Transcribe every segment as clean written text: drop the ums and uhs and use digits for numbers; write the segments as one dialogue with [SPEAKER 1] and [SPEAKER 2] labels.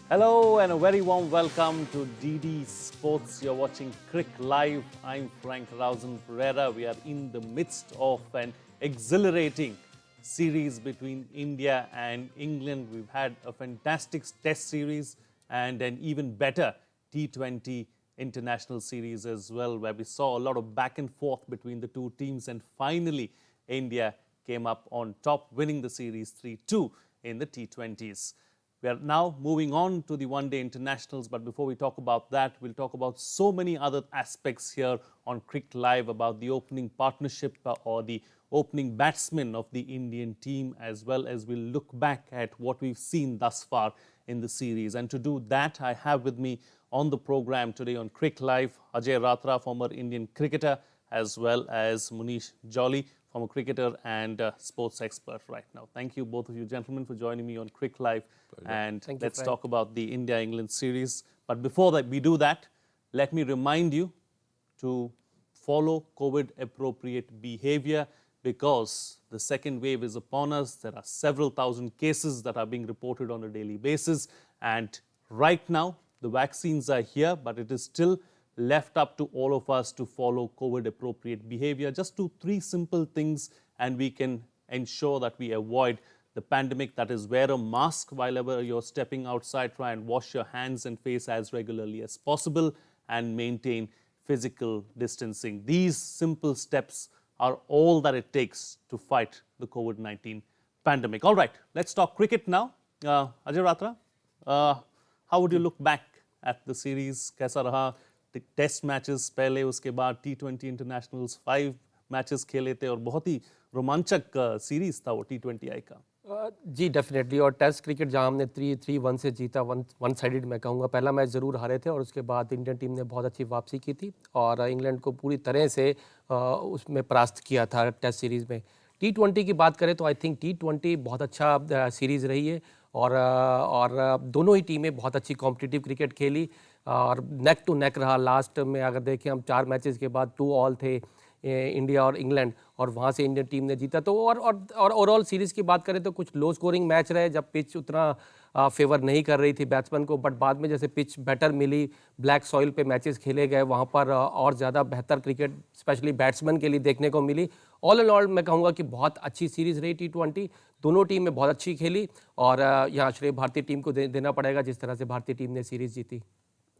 [SPEAKER 1] Hello and a very warm welcome to DD Sports. You're watching CricLIVE. I'm Frank Rausen Pereira. We are in the midst of an exhilarating series between India and England. We've had a fantastic test series and an even better T20 international series as well, where we saw a lot of back and forth between the two teams, and finally India came up on top, winning the series 3-2 in the T20s. We are now moving on to the one-day internationals, but before we talk about that, we'll talk about so many other aspects here on CricLIVE, about the opening partnership or the opening batsmen of the Indian team, as well as we'll look back at what we've seen thus far in the series. And to do that, I have with me on the program today on CricLIVE, Ajay Ratra, former Indian cricketer, as well as Munish Jolly, former cricketer and sports expert right now. Thank you, both of you gentlemen, for joining me on CricLIVE. And let's talk about the India-England series. But before that, we do that, let me remind you to follow COVID-appropriate behavior, because the second wave is upon us. There are several thousand cases that are being reported on a daily basis. And right now, the vaccines are here, but it is still left up to all of us to follow COVID-appropriate behavior. Just do 3 simple things and we can ensure that we avoid the pandemic. That is, wear a mask while ever you're stepping outside, try and wash your hands and face as regularly as possible, and maintain physical distancing. These simple steps are all that it takes to fight the COVID-19 pandemic. All right, let's talk cricket now. Ajay Ratra, how would you look back at the series? Kaisa raha? Test matches पहले, उसके बाद T20 internationals 5 matches खेले थे और बहुत ही रोमांचक series था वो T20I का।
[SPEAKER 2] जी डेफिनेटली, और टेस्ट क्रिकेट जहां हमने 3-1 से जीता, वन साइडेड मैं कहूँगा। पहला मैच ज़रूर हारे थे और उसके बाद इंडियन टीम ने बहुत अच्छी वापसी की थी और इंग्लैंड को पूरी तरह से उसमें परास्त किया था टेस्ट सीरीज़ में। T20 की बात करें तो आई थिंक T20 बहुत अच्छा सीरीज़ रही है और दोनों ही टीमें बहुत अच्छी कॉम्पिटिटिव क्रिकेट खेली और नेक टू नेक रहा। लास्ट में अगर देखें हम 4 मैचेस के बाद 2 ऑल थे इंडिया और इंग्लैंड, और वहाँ से इंडियन टीम ने जीता। तो और ओवरऑल सीरीज़ की बात करें तो कुछ लो स्कोरिंग मैच रहे, जब पिच उतना फेवर नहीं कर रही थी बैट्समैन को, बट बाद में जैसे पिच बेटर मिली, ब्लैक सॉइल पे मैचेस खेले गए, वहाँ पर और ज़्यादा बेहतर क्रिकेट स्पेशली बैट्समैन के लिए देखने को मिली। ऑल इन ऑल मैं कहूँगा कि बहुत अच्छी सीरीज़ रही T20। दोनों टीमें बहुत अच्छी खेली और यहाँ श्रेय भारतीय टीम को देना पड़ेगा, जिस तरह से भारतीय टीम ने सीरीज़ जीती।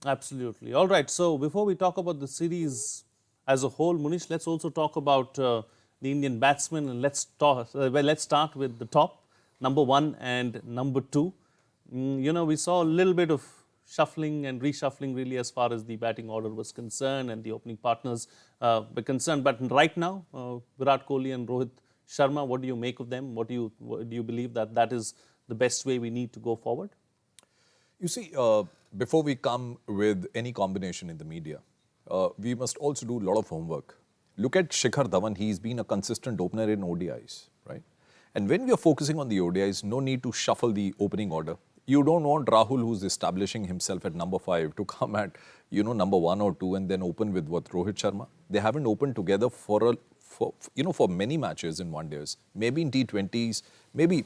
[SPEAKER 1] Absolutely. All right. So before we talk about the series as a whole, Munish, let's also talk about the Indian batsmen, and let's start with the top, number 1 and number 2. You know, we saw a little bit of shuffling and reshuffling really as far as the batting order was concerned and the opening partners were concerned. But right now, Virat Kohli and Rohit Sharma, what do you make of them? What do you believe that is the best way we need to go forward?
[SPEAKER 3] You see, before we come with any combination in the media, we must also do a lot of homework. Look at Shikhar Dhawan. He's been a consistent opener in ODIs, right? And when we are focusing on the ODIs, no need to shuffle the opening order. You don't want Rahul, who's establishing himself at number 5, to come at, number 1 or 2 and then open with Rohit Sharma. They haven't opened together for many matches in one days. Maybe in T20s, maybe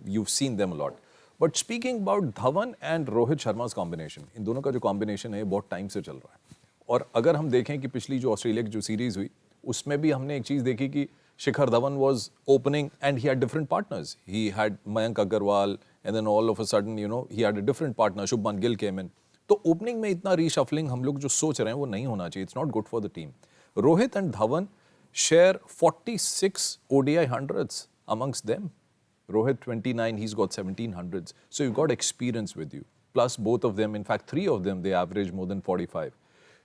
[SPEAKER 3] you've seen them a lot. But speaking about Dhawan and Rohit Sharma's combination, इन दोनों का जो combination है बहुत time से चल रहा है। और अगर हम देखें कि पिछली जो ऑस्ट्रेलिया की जो सीरीज हुई, उसमें भी हमने एक चीज़ देखी कि Shikhar Dhawan was opening and he had different partners. He had Mayank Agarwal and then all of a sudden, he had a different partner. Shubman Gill came in. तो ओपनिंग में इतना रीशफलिंग हम लोग जो सोच रहे हैं वो नहीं होना चाहिए. It's not good for the team. Rohit and Dhawan share 46 ODI hundreds amongst them. Rohit 29, he's got 17 hundreds. So you've got experience with you. Plus both of them, in fact 3 of them, they average more than 45.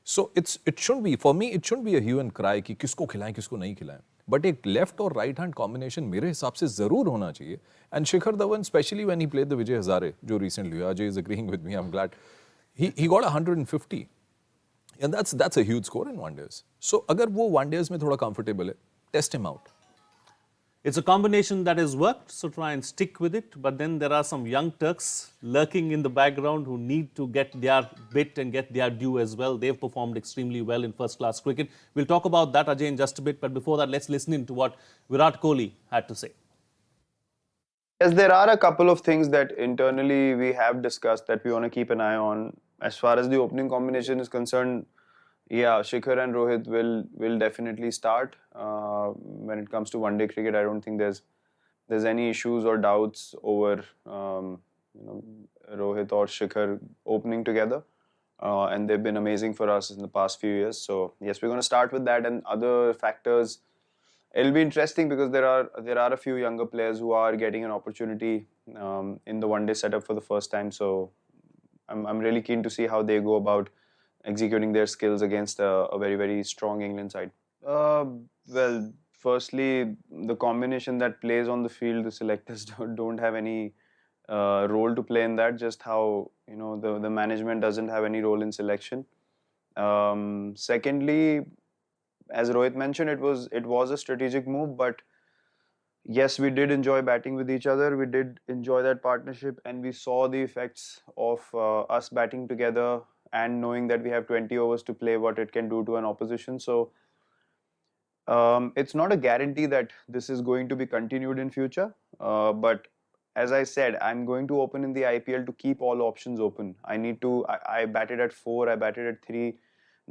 [SPEAKER 3] So it shouldn't be, for me, it shouldn't be a hue and cry कि किसको खिलाएं किसको नहीं खिलाएं. But एक left और right hand combination मेरे हिसाब से ज़रूर होना चाहिए. And Shikhar Dhawan, especially when he played the Vijay Hazare, जो recently, Ajay is agreeing with me, I'm glad. He got 150. And that's a huge score in one days. So अगर वो one days में थोड़ा comfortable है, test him out.
[SPEAKER 1] It's a combination that has worked, so try and stick with it. But then there are some young Turks lurking in the background who need to get their bit and get their due as well. They've performed extremely well in first-class cricket. We'll talk about that, Ajay, in just a bit. But before that, let's listen in to what Virat Kohli had to say.
[SPEAKER 4] Yes, there are a couple of things that internally we have discussed that we want to keep an eye on. As far as the opening combination is concerned, yeah, Shikhar and Rohit will definitely start. When it comes to one-day cricket, I don't think there's any issues or doubts over Rohit or Shikhar opening together. And they've been amazing for us in the past few years. So yes, we're going to start with that, and other factors. It'll be interesting because there are a few younger players who are getting an opportunity in the one-day setup for the first time. So I'm really keen to see how they go about executing their skills against a very, very strong England side. Well, firstly, the combination that plays on the field, the selectors don't have any role to play in that. Just how the management doesn't have any role in selection. Secondly, as Rohit mentioned, it was a strategic move, but yes, we did enjoy batting with each other. We did enjoy that partnership, and we saw the effects of us batting together and knowing that we have 20 overs to play, what it can do to an opposition. So it's not a guarantee that this is going to be continued in future, but as I said, I'm going to open in the IPL to keep all options open. I batted at 4, I batted at 3.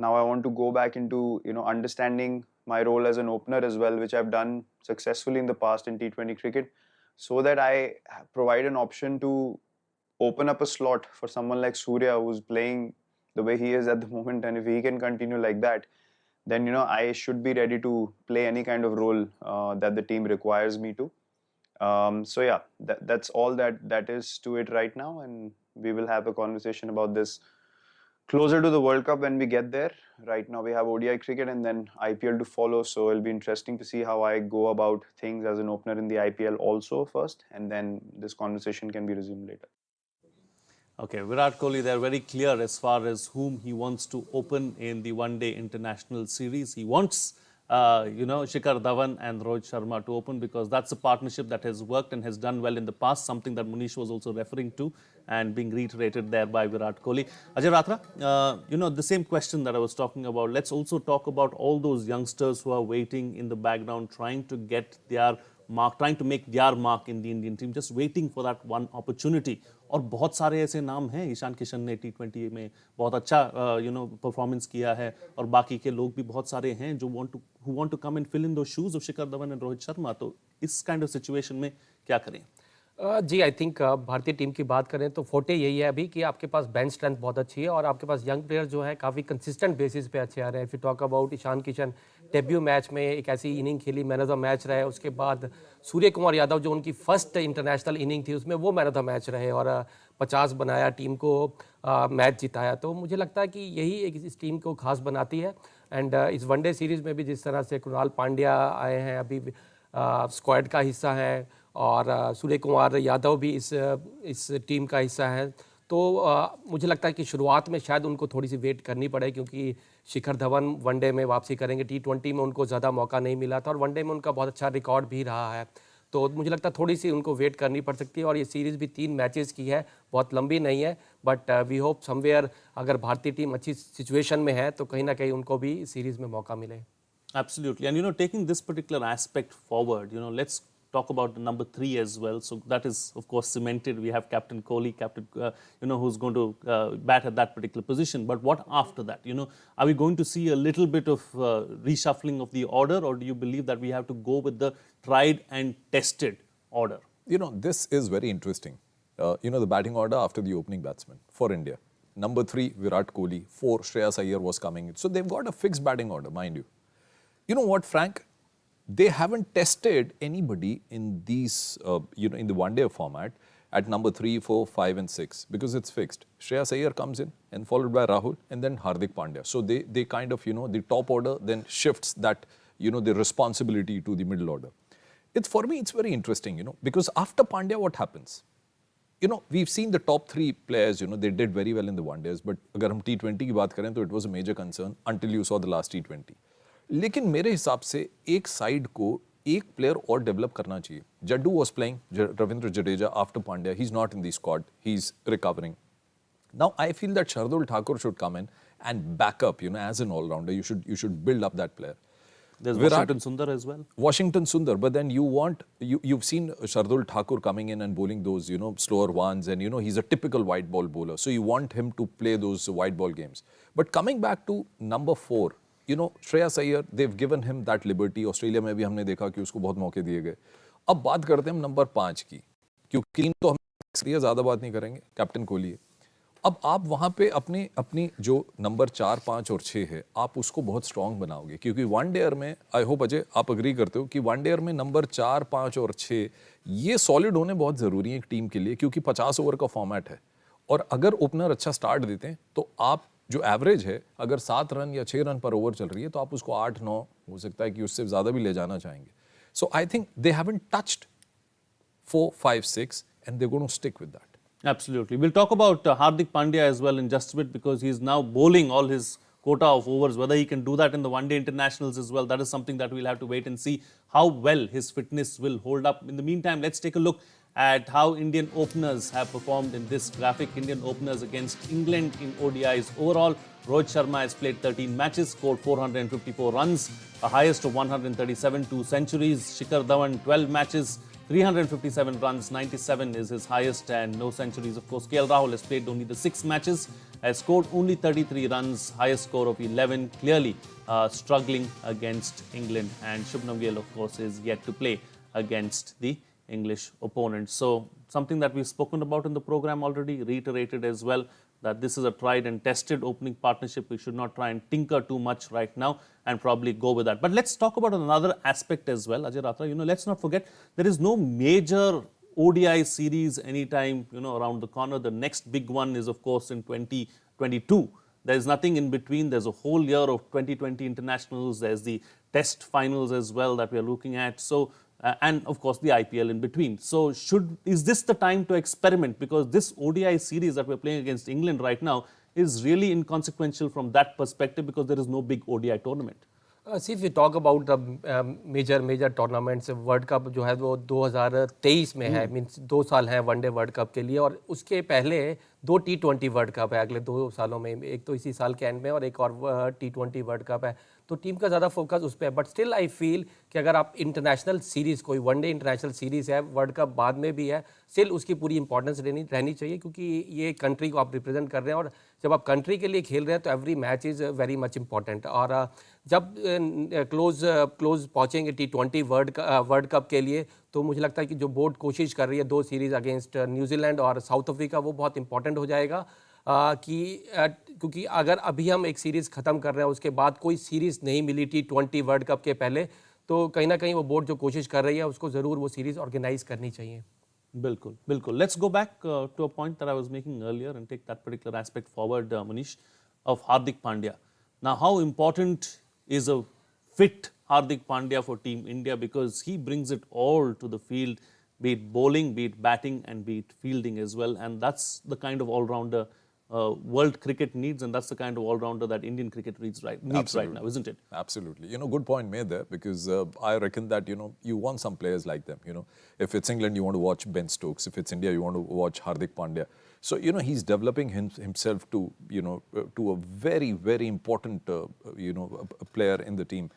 [SPEAKER 4] Now I want to go back into understanding my role as an opener as well, which I've done successfully in the past in T20 cricket, so that I provide an option to open up a slot for someone like Surya, who's playing the way he is at the moment, and if he can continue like that, then I should be ready to play any kind of role that the team requires me to. So yeah, that's all that is to it right now, and we will have a conversation about this closer to the World Cup when we get there. Right now we have ODI cricket and then IPL to follow, so it'll be interesting to see how I go about things as an opener in the IPL also first, and then this conversation can be resumed later.
[SPEAKER 1] Okay, Virat Kohli, they're very clear as far as whom he wants to open in the one-day international series. He wants, Shikhar Dhawan and Rohit Sharma to open because that's a partnership that has worked and has done well in the past, something that Munish was also referring to and being reiterated there by Virat Kohli. Ajay Ratra, the same question that I was talking about, let's also talk about all those youngsters who are waiting in the background, trying to get their mark, trying to make their mark in the Indian team, just waiting for that one opportunity. और बहुत सारे ऐसे नाम हैं, ईशान किशन ने T20 में बहुत अच्छा परफॉर्मेंस किया है, और बाकी के लोग भी बहुत सारे हैं जो who want to come and fill in those shoes of Shikhar Dhawan and Rohit Sharma. तो इस kind of situation में क्या करें?
[SPEAKER 2] जी, आई थिंक भारतीय टीम की बात करें तो फोटे यही है अभी कि आपके पास बेंच स्ट्रेंथ बहुत अच्छी है और आपके पास यंग प्लेयर जो है काफ़ी कंसिस्टेंट बेसिस पे अच्छे आ रहे हैं. If you talk about Ishan Kishan, debut match में एक ऐसी इनिंग खेली, मैन ऑफ द मैच रहे. उसके बाद सूर्य कुमार यादव जो उनकी फर्स्ट इंटरनेशनल इनिंग थी उसमें वो मैन ऑफ द मैच रहे और 50 बनाया, टीम को मैच जिताया. तो मुझे लगता है कि यही इस टीम को खास बनाती है. एंड इस वनडे सीरीज़ में भी जिस तरह से कृणाल पांड्या आए हैं, अभी स्क्वाड का हिस्सा है, और सूर्य कुमार यादव भी इस टीम का हिस्सा है. तो मुझे लगता है कि शुरुआत में शायद उनको थोड़ी सी वेट करनी पड़े, क्योंकि शिखर धवन वनडे में वापसी करेंगे. T20 में उनको ज़्यादा मौका नहीं मिला था और वनडे में उनका बहुत अच्छा रिकॉर्ड भी रहा है. तो मुझे लगता है थोड़ी सी उनको वेट करनी पड़ सकती है. और ये सीरीज़ भी 3 मैचेस की है, बहुत लंबी नहीं है, बट वी होप समवेयर अगर भारतीय टीम अच्छी सिचुएशन में है तो कहीं ना कहीं उनको भी सीरीज़ में मौका मिले.
[SPEAKER 1] Absolutely. And taking this particular aspect forward, let's talk about the number 3 as well. So that is, of course, cemented. We have Captain Kohli, who's going to bat at that particular position. But what after that? Are we going to see a little bit of reshuffling of the order, or do you believe that we have to go with the tried and tested order?
[SPEAKER 3] This is very interesting. The batting order after the opening batsman for India. Number 3, Virat Kohli. 4, Shreyas Iyer was coming in. So they've got a fixed batting order, mind you. You know what, Frank? They haven't tested anybody in these, in the one-day format at number 3, 4, 5 and 6 because it's fixed. Shreyas Iyer comes in and followed by Rahul and then Hardik Pandya. So they kind of, the top order then shifts that, the responsibility to the middle order. For me, it's very interesting, because after Pandya, what happens? We've seen the top 3 players, they did very well in the one-days, but अगर हम T20 की बात करें तो it was a major concern until you saw the last T20. लेकिन मेरे हिसाब से एक साइड को एक प्लेयर और डेवलप करना चाहिए. Jaddu was playing, Ravindra Jadeja after Pandya. He's not in the squad. He's recovering. Now I feel that Shardul Thakur should come in and back up, as an all-rounder. You should build up that player.
[SPEAKER 1] There's
[SPEAKER 3] Virat,
[SPEAKER 1] Washington Sundar as well.
[SPEAKER 3] Washington Sundar, but then you've seen Shardul Thakur coming in and bowling those, slower ones, and he's a typical white ball bowler. So you want him to play those white ball games. But coming back to number 4, Shreyas Iyer, they've given him that liberty. Australia में भी हमने देखा कि उसको बहुत मौके दिए गए. अब बात करते हैं हम नंबर 5 की, क्योंकि 3 तो हम ज़्यादा बात नहीं करेंगे, कैप्टन कोहली है. अब आप वहाँ पे अपनी जो नंबर 4, 5 और 6 है, आप उसको बहुत स्ट्रॉन्ग बनाओगे, क्योंकि वनडेयर में, आई होप अजय आप अग्री करते हो कि वनडेयर में नंबर 4, 5 और 6 ये सॉलिड होने बहुत ज़रूरी है एक टीम के लिए, क्योंकि 50 ओवर का फॉर्मेट है. और अगर ओपनर अच्छा स्टार्ट देते हैं तो आप जो एवरेज है, अगर 7 रन या 6 रन पर ओवर चल रही है, तो आप उसको 8, 9 हो सकता है कि उससे ज़्यादा भी ले जाना चाहेंगे. So I think they haven't touched 4, 5, 6 and they're going to stick with that.
[SPEAKER 1] Absolutely. We'll talk about Hardik Pandya as well in just a bit, because he's now bowling all his quota of overs. Whether he can do that in the one-day internationals as well, that is something that we'll have to wait and see how well his fitness will hold up. In the meantime, let's take a look at how Indian openers have performed in this graphic. Indian openers against England in ODIs. Overall, Rohit Sharma has played 13 matches, scored 454 runs, a highest of 137, 2 centuries. Shikhar Dhawan, 12 matches, 357 runs, 97 is his highest, and no centuries. Of course, Rahul has played only the 6 matches, has scored only 33 runs, highest score of 11, clearly struggling against England. And Shubman Gill, of course, is yet to play against the English opponent. So, something that we've spoken about in the program already, reiterated as well, that this is a tried and tested opening partnership. We should not try and tinker too much right now and probably go with that. But let's talk about another aspect as well, Ajay Ratra. Let's not forget, there is no major ODI series anytime, around the corner. The next big one is, of course, in 2022. There's nothing in between. There's a whole year of 2020 internationals. There's the test finals as well that we're looking at. So, and of course the IPL in between. So is this the time to experiment? Because this ODI series that we're playing against England right now is really inconsequential from that perspective, because there is no big ODI tournament.
[SPEAKER 2] See, if we talk about the major tournaments, world cup जो है वो 2023 में है, means 2 साल हैं one day world cup के लिए, और उसके पहले 2 T20 वर्ल्ड कप है अगले 2 सालों में, एक तो इसी साल के एंड में और एक और T20 वर्ल्ड कप है. तो टीम का ज़्यादा फोकस उस पर है. बट स्टिल आई फील कि अगर आप इंटरनेशनल सीरीज़, कोई वनडे इंटरनेशनल सीरीज़ है, वर्ल्ड कप बाद में भी है, स्टिल उसकी पूरी इंपॉर्टेंस रहनी चाहिए, क्योंकि ये कंट्री को आप रिप्रेजेंट कर रहे हैं, और जब आप कंट्री के लिए खेल रहे हैं तो every match is very much important. और जब क्लोज पहुँचेंगे T20 वर्ल्ड कप के लिए, तो मुझे लगता है कि जो बोर्ड कोशिश कर रही है 2 सीरीज़ अगेंस्ट न्यूजीलैंड और साउथ अफ्रीका, वो बहुत इंपॉर्टेंट हो जाएगा. क्योंकि अगर अभी हम एक सीरीज़ ख़त्म कर रहे हैं, उसके बाद कोई सीरीज़ नहीं मिली T20 वर्ल्ड कप के पहले, तो कहीं ना कहीं वो बोर्ड जो कोशिश कर रही है उसको ज़रूर वो सीरीज़ ऑर्गेनाइज करनी चाहिए.
[SPEAKER 1] बिल्कुल बिल्कुल. Let's go back to a point that I was making earlier and take that particular aspect forward, Manish, of Hardik Pandya. Now, how important is a fit Hardik Pandya for Team India, because he brings it all to the field, be it bowling, be it batting, and be it fielding as well, and that's the kind of all-rounder world cricket needs, and that's the kind of all-rounder that Indian cricket needs right now, isn't it?
[SPEAKER 3] Absolutely. Good point made there, because I reckon that, you want some players like them. If it's England, you want to watch Ben Stokes. If it's India, you want to watch Hardik Pandya. So, he's developing himself to, to a very, very important, player in the team.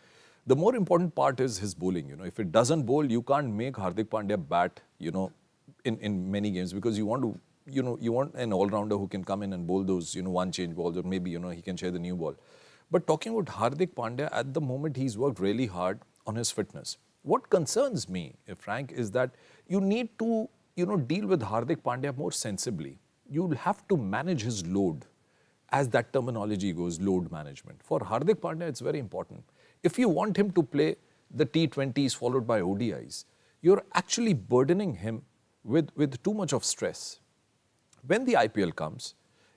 [SPEAKER 3] The more important part is his bowling. If it doesn't bowl, you can't make Hardik Pandya bat, in many games, because you want to, you want an all-rounder who can come in and bowl those, one-change balls, or maybe, he can share the new ball. But talking about Hardik Pandya, at the moment, he's worked really hard on his fitness. What concerns me, Frank, is that you need to, deal with Hardik Pandya more sensibly. You'll have to manage his load, as that terminology goes, load management. For Hardik Pandya, it's very important. If you want him to play the T20s followed by ODIs, you're actually burdening him with too much of stress. When the IPL comes,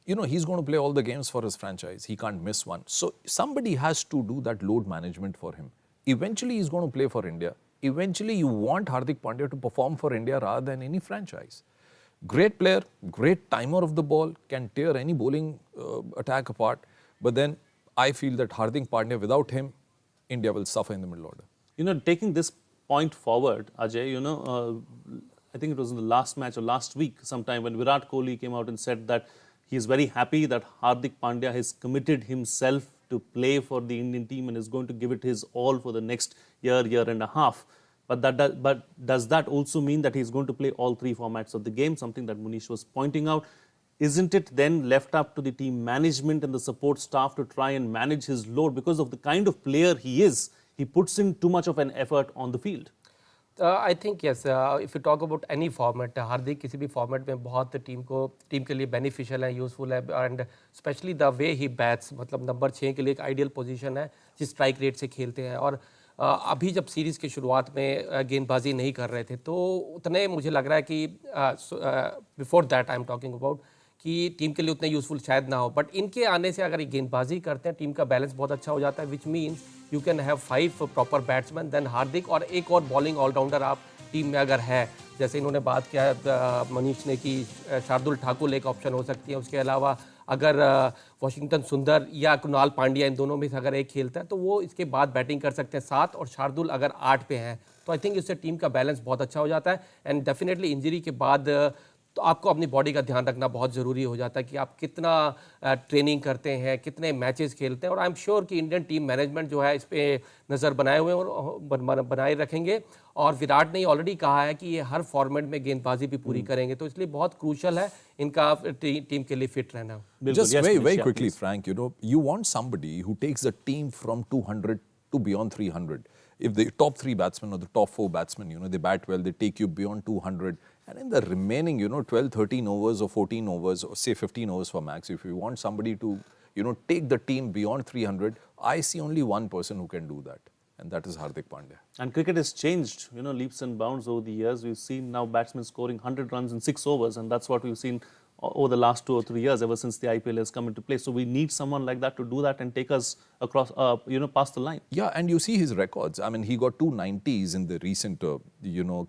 [SPEAKER 3] he's going to play all the games for his franchise. He can't miss one. So somebody has to do that load management for him. Eventually, he's going to play for India. Eventually, you want Hardik Pandya to perform for India rather than any franchise. Great player, great timer of the ball, can tear any bowling attack apart. But then I feel that Hardik Pandya, without him, India will suffer in the middle order.
[SPEAKER 1] Taking this point forward, Ajay, I think it was in the last match or last week sometime when Virat Kohli came out and said that he is very happy that Hardik Pandya has committed himself to play for the Indian team and is going to give it his all for the next year, year and a half. But does that also mean that he's going to play all three formats of the game, something that Munish was pointing out? Isn't it then left up to the team management and the support staff to try and manage his load because of the kind of player he is? He puts in too much of an effort on the field.
[SPEAKER 2] I think yes, if you talk about any format, हार्दिक किसी भी format में बहुत team के लिए beneficial है, useful है, and specially the way he bats, मतलब number 6 के लिए एक आइडियल पोजीशन है जिस स्ट्राइक रेट से खेलते हैं. और अभी जब सीरीज़ की शुरुआत में गेंदबाजी नहीं कर रहे थे तो उतने मुझे लग रहा है कि before that I am talking about कि टीम के लिए उतने यूज़फुल शायद ना हो, बट इनके आने से अगर ये गेंदबाजी करते हैं टीम का बैलेंस बहुत अच्छा हो जाता है, which means you can have 5 proper batsman then Hardik और एक और बॉलिंग ऑलराउंडर आप टीम में अगर है, जैसे इन्होंने बात किया मनीष ने कि शार्दुल ठाकुर एक ऑप्शन हो सकती है. उसके अलावा अगर वाशिंगटन सुंदर या कुणाल पांड्या इन दोनों में से अगर एक खेलता है तो वो इसके बाद बैटिंग कर सकते हैं 7 और शार्दुल अगर 8 पे हैं तो आई थिंक इससे टीम का बैलेंस बहुत अच्छा हो जाता है. एंड डेफिनेटली इंजरी के बाद तो आपको अपनी बॉडी का ध्यान रखना बहुत ज़रूरी हो जाता है कि आप कितना ट्रेनिंग करते हैं, कितने मैचेस खेलते हैं. और आई एम श्योर कि इंडियन टीम मैनेजमेंट जो है इस पर नज़र बनाए हुए हैं और बनाए रखेंगे. और विराट ने ऑलरेडी कहा है कि ये हर फॉर्मेट में गेंदबाजी भी पूरी करेंगे, तो इसलिए बहुत क्रूशल है इनका टीम के लिए फिट रहना.
[SPEAKER 3] Just very quickly, Frank, you want somebody who takes the team from 200 to beyond 300. If the top 3 batsmen or the top 4 batsmen, they bat well, they take you beyond 200. And in the remaining, 12, 13 overs or 14 overs or say 15 overs for max, if you want somebody to, take the team beyond 300, I see only one person who can do that. And that is Hardik Pandya.
[SPEAKER 1] And cricket has changed, leaps and bounds over the years. We've seen now batsmen scoring 100 runs in 6 overs, and that's what we've seen over the last 2 or 3 years, ever since the IPL has come into play. So we need someone like that to do that and take us across, past the line.
[SPEAKER 3] Yeah, and you see his records. I mean, he got 2 90s in the recent,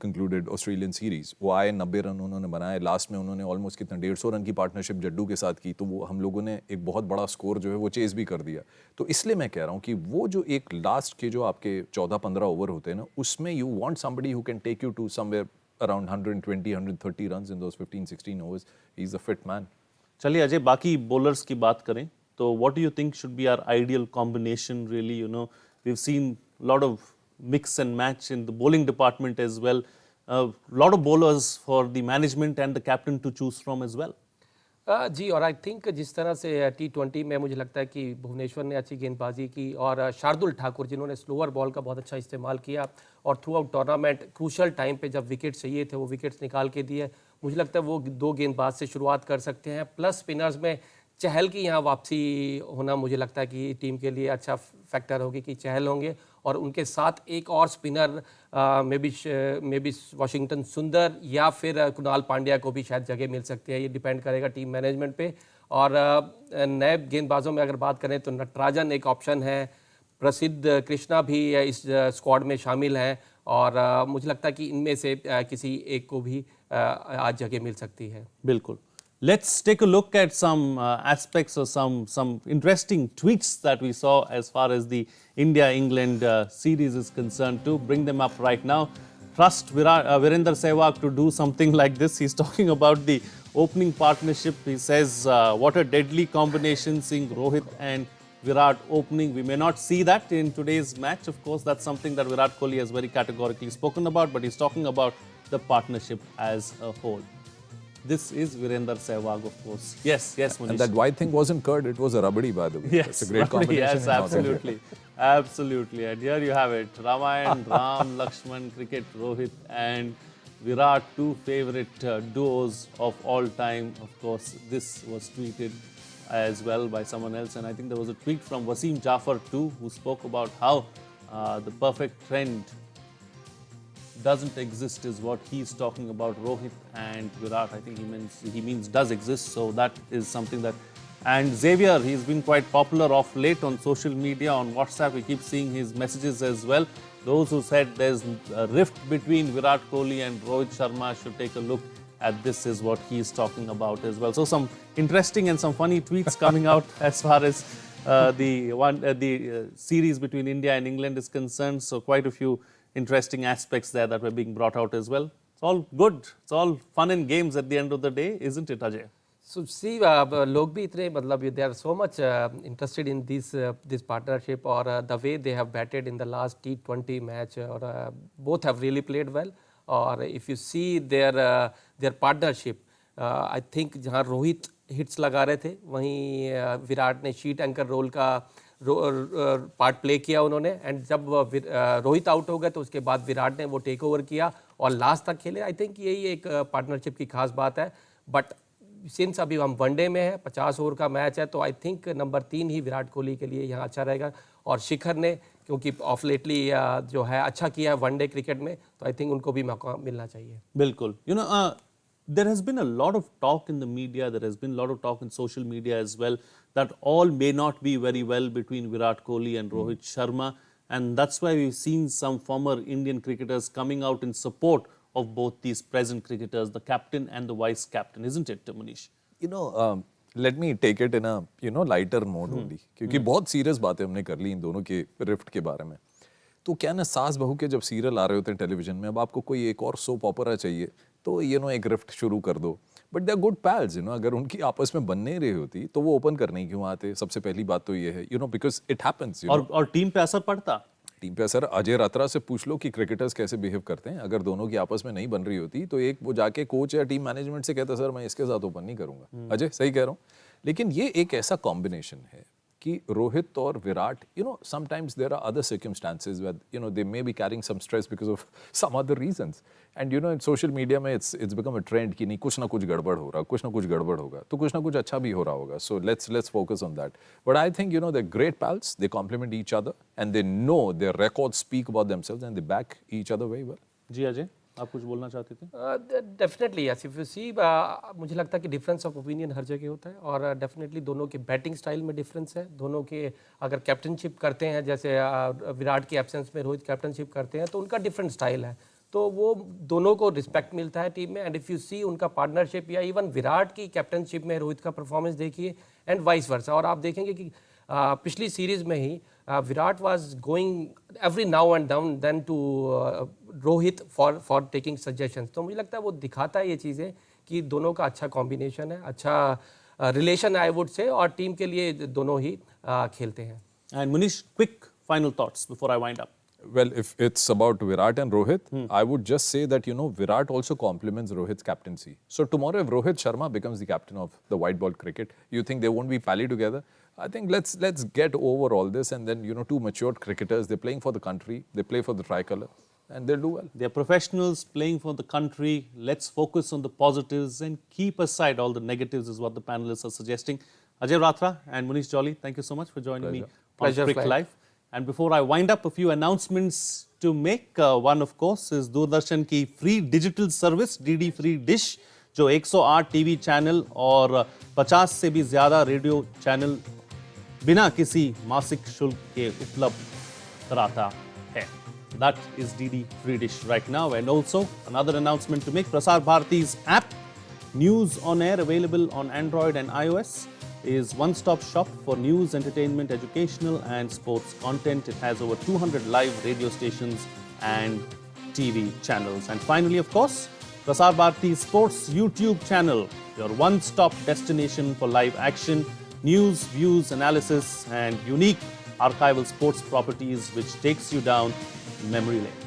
[SPEAKER 3] concluded Australian series. वो आए 90 run उन्होंने बनाए. Last में उन्होंने almost कितना 150 run की partnership Jaddu के साथ की. तो वो हम लोगों ने एक बहुत बड़ा स्कोर जो है वो चेस भी कर दिया. तो इसलिए मैं कह रहा हूँ कि वो जो एक लास्ट के जो आपके 14-15 ओवर होते हैं ना, उसमें you want somebody who can take you to somewhere around 120, 130 runs in those 15, 16 overs. He's a fit man.
[SPEAKER 1] चलिए अजय, बाकी bowlers की बात करें तो what do you think should be our ideal combination really? We've seen a lot of mix and match in the bowling department as well. A lot of bowlers for the management and the captain to choose from as well.
[SPEAKER 2] जी, और I think जिस तरह से T20 में मुझे लगता है कि भुवनेश्वर ने अच्छी गेंदबाजी की और शार्दुल ठाकुर जिन्होंने स्लोअर बॉल का बहुत अच्छा इस्तेमाल किया और through out tournament crucial time पे जब विकेट चाहिए थे वो विकेट्स निकाल के दिए. मुझे लगता है वो 2 गेंदबाज से शुरुआत कर सकते हैं. प्लस स्पिनर्स में चहल की यहाँ वापसी होना मुझे लगता है कि टीम के लिए अच्छा फैक्टर होगी कि चहल होंगे और उनके साथ एक और स्पिनर मे बी वाशिंगटन सुंदर या फिर कुणाल पांड्या को भी शायद जगह मिल सकती है. ये डिपेंड करेगा टीम मैनेजमेंट पे. और नए गेंदबाजों में अगर बात करें तो नटराजन एक ऑप्शन है, प्रसिद्ध कृष्णा भी इस स्क्वाड में शामिल हैं और मुझे लगता है कि इनमें से किसी एक को भी आज जगह मिल सकती है.
[SPEAKER 1] बिल्कुल. Let's take a look at some aspects or some interesting tweets that we saw as far as the India-England series is concerned to bring them up right now. Trust Virender Sehwag to do something like this. He's talking about the opening partnership. He says, what a deadly combination seeing Rohit and Virat opening. We may not see that in today's match. Of course, that's something that Virat Kohli has very categorically spoken about, but he's talking about the partnership as a whole. This is Virender Sehwag, of course. Yes, Manish.
[SPEAKER 3] And that white thing wasn't curd, it was a rubbary, by the way.
[SPEAKER 1] Yes,
[SPEAKER 3] it's a great combination.
[SPEAKER 1] Yes, absolutely. Absolutely. And here you have it. Ramayan, Ram, Lakshman, Cricket, Rohit and Virat, 2 favorite duos of all time. Of course, this was tweeted as well by someone else. And I think there was a tweet from Wasim Jafar too, who spoke about how the perfect trend doesn't exist is what he's talking about. Rohit and Virat, I think he means does exist. So that is something that. And Xavier, he's been quite popular of late on social media, on WhatsApp. We keep seeing his messages as well. Those who said there's a rift between Virat Kohli and Rohit Sharma should take a look at this, is what he's talking about as well. So some interesting and some funny tweets coming out as far as the series between India and England is concerned. So quite a few interesting aspects there that were being brought out as well. It's all good. It's all fun and games at the end of the day, isn't it, Ajay?
[SPEAKER 2] So see, लोग भी इतने मतलब they are so much interested in this partnership or the way they have batted in the last T20 match or both have really played well. और if you see their partnership, I think जहाँ Rohit hits लगा रहे थे वहीं विराट ने sheet anchor role का part play किया उन्होंने, एंड जब रोहित आउट हो गए तो उसके बाद विराट ने वो टेक ओवर किया और लास्ट तक खेले. आई थिंक यही एक पार्टनरशिप की खास बात है. बट सिंस अभी हम वनडे में है, 50 ओवर का मैच है, तो आई थिंक नंबर 3 ही विराट कोहली के लिए यहाँ अच्छा रहेगा. और शिखर ने क्योंकि ऑफ लेटली जो है अच्छा किया है वनडे क्रिकेट में, तो आई थिंक उनको भी मौका मिलना चाहिए.
[SPEAKER 1] बिल्कुल. There has been a lot of talk in the media, there has been a lot of talk in social media as well, that all may not be very well between Virat Kohli and Rohit Sharma, and that's why we've seen some former Indian cricketers coming out in support of both these present cricketers, the captain and the vice captain, isn't it, Manish?
[SPEAKER 3] Let me take it in a lighter mode only, क्योंकि बहुत serious बातें हमने कर ली इन दोनों के rift के बारे में. तो क्या ना, सास बहू के जब सीरियल आ रहे होते हैं टेलीविजन में, अब आपको कोई एक और सोप ओपेरा चाहिए तो एक रिफ्ट शुरू कर दो. But they are good pals, अगर उनकी आपस में बन नहीं रही होती तो वो ओपन करने क्यों आते? सबसे पहली बात तो ये है, बिकॉज इट हैपेंस.
[SPEAKER 1] और टीम पे असर पड़ता.
[SPEAKER 3] टीम पे असर, अजय रात्रा से पूछ लो कि क्रिकेटर्स कैसे बिहेव करते हैं. अगर दोनों की आपस में नहीं बन रही होती तो एक वो जाके कोच या टीम मैनेजमेंट से कहता सर मैं इसके साथ ओपन नहीं करूंगा. अजय सही कह रहा हूँ. लेकिन ये एक ऐसा कॉम्बिनेशन है कि रोहित और Virat, sometimes there are other circumstances where they may be carrying some stress because of some other reasons, and in social media में it's become a trend कि नहीं, कुछ ना कुछ गड़बड़ हो रहा, कुछ ना कुछ गड़बड़ होगा, तो कुछ ना कुछ अच्छा भी हो रहा होगा. So let's focus on that. But I think they're great pals, they complement each other and they know their records speak about themselves and they back each other very well.
[SPEAKER 1] जी अजय, आप कुछ बोलना चाहते थे?
[SPEAKER 2] Definitely yes. If you see, मुझे लगता है कि difference of opinion हर जगह होता है और डेफिनेटली दोनों के बैटिंग स्टाइल में डिफरेंस है. दोनों के अगर कैप्टनशिप करते हैं, जैसे विराट की एब्सेंस में रोहित कैप्टनशिप करते हैं, तो उनका डिफरेंट स्टाइल है, तो वो दोनों को रिस्पेक्ट मिलता है टीम में. एंड इफ़ यू सी उनका पार्टनरशिप या इवन विराट की कैप्टनशिप में रोहित का परफॉर्मेंस देखिए एंड वाइस वर्सा, और आप देखेंगे कि पिछली सीरीज में ही Virat was going every now and then to Rohit for taking suggestions. तो मुझे लगता है वो दिखाता है ये चीज़ें कि दोनों का अच्छा कॉम्बिनेशन है, अच्छा रिलेशन आई वुड से, और टीम के लिए दोनों ही खेलते हैं.
[SPEAKER 1] And Manish, quick final thoughts before I wind up.
[SPEAKER 3] Well, if it's about Virat and Rohit, I would just say that, Virat also complements Rohit's captaincy. So tomorrow if Rohit Sharma becomes the captain of the white ball cricket, you think they won't be pally together? I think let's get over all this, and then, two matured cricketers, they're playing for the country, they play for the tricolour, and they'll do well.
[SPEAKER 1] They're professionals playing for the country. Let's focus on the positives and keep aside all the negatives is what the panelists are suggesting. Ajay Ratra and Manish Jolly, thank you so much for joining me on CricLIVE. And before I wind up, a few announcements to make. One, of course, is Doordarshan की free digital service DD Free Dish, जो 108 TV channel और 50 से भी ज़्यादा radio channel बिना किसी मासिक शुल्क के उपलब्ध कराता है. That is DD Free Dish right now. And also, another announcement to make, Prasar Bharati's app, News on Air, available on Android and iOS, is one-stop shop for news, entertainment, educational and sports content. It has over 200 live radio stations and TV channels. And finally, of course, Prasar Bharati Sports YouTube channel, your one-stop destination for live action, news, views, analysis and unique archival sports properties which takes you down memory lane.